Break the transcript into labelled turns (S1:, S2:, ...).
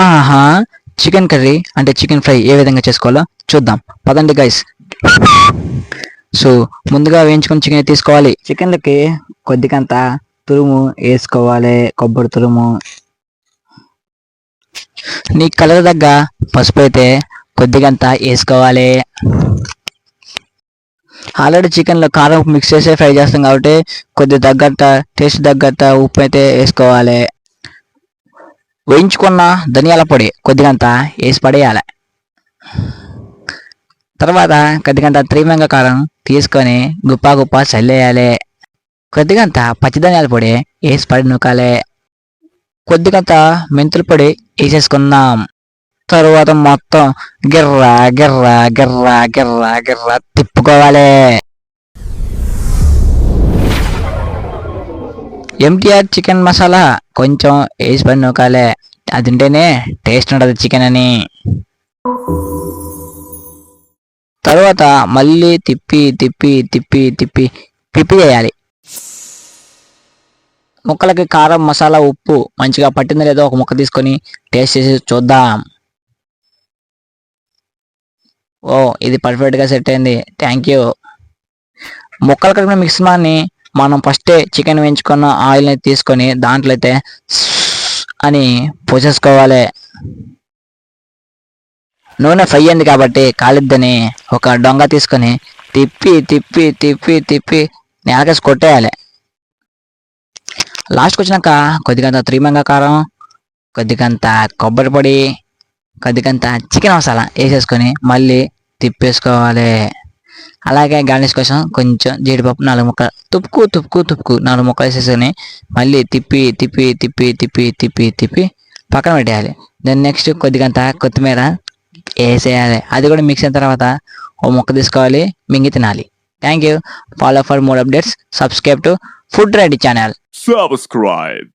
S1: ఆహా! Chicken curry అంటే chicken fry ఏ విధంగా చేసుకోవాలో చూద్దాం. పదండి గైస్. సో, ముందుగా వేయించుకున్న చికెన్ తీసుకోవాలి. చికెన్‌లోకి కొద్దిగంత తురుము ఏసుకోవాలే. కొబ్బరి తురుము. నీ కలర్ తగ్గ పసుపైతే కొద్దిగంత ఏసుకోవాలే. ఆల్రెడీ చికెన్‌లో కారం మిక్స్ చేసే ఫ్రై చేస్తాం కాబట్టి కొద్దిగా తగ్గట్ట టేస్ట్ తగ్గట్ట ఉప్పు అయితే ఏసుకోవాలే. వేయించుకున్న ధనియాల పొడి కొద్దిగంత ఏసి పడేయాలి. తర్వాత కొద్దిగంత త్రిమంగ కారం తీసుకొని గుప్పా గుప్పా చల్లేయాలి. కొద్దిగంత పచ్చిధనియాల పొడి ఏసి పడి నూకాలే. కొద్దిగంత మెంతుల పొడి ఏసేసుకుందాం. తరువాత మొత్తం గిర్రా గిర్రా గిర్రా గిర్రా గిర్రా తిప్పుకోవాలి. ఎంటీఆర్ చికెన్ మసాలా కొంచెం వేసి పడి నూకాలే. అది తింటేనే టేస్ట్ ఉండదు చికెన్ అని. తర్వాత మళ్ళీ తిప్పి తిప్పి తిప్పి తిప్పి తిప్పి చేయాలి. ముక్కలకి కారం మసాలా ఉప్పు మంచిగా పట్టిందో లేదో ఒక ముక్క తీసుకొని టేస్ట్ చేసి చూద్దాం. ఓ, ఇది పర్ఫెక్ట్గా సెట్ అయింది. Thank you. ముక్కలు కలిపిన మిశ్రమాన్ని మనం ఫస్టే చికెన్ వేయించుకున్న ఆయిల్ని తీసుకొని దాంట్లో అయితే అని పోసేసుకోవాలి. నూనె ఫ్రై అయింది కాబట్టి కాలిద్దని ఒక డొంగ తీసుకొని తిప్పి తిప్పి తిప్పి తిప్పి నేలకేసి కొట్టేయాలి. లాస్ట్కి వచ్చినాక కొద్దిగంత త్రిమంగ కారం, కొద్దిగంత కొబ్బరి పొడి, కొద్దిగంత చికెన్ మసాలా వేసేసుకొని మళ్ళీ తిప్పేసుకోవాలి. అలాగే గార్నిష్ కోసం కొంచెం జీడిపప్పు 4 ముక్కలు తుప్పుకు తుప్పుకు తుప్పుకు 4 ముక్కలు వేసేసుకొని మళ్ళీ తిప్పి తిప్పి తిప్పి తిప్పి తిప్పి తిప్పి పక్కన పెట్టేయాలి. దెన్ నెక్స్ట్ కొద్దిగంత కొత్తిమీర వేసేయాలి. అది కూడా మిక్స్ అయిన తర్వాత ఓ ముక్క తీసుకోవాలి, మింగి తినాలి. Thank you. Follow for more updates. Subscribe to food ready channel.
S2: Subscribe.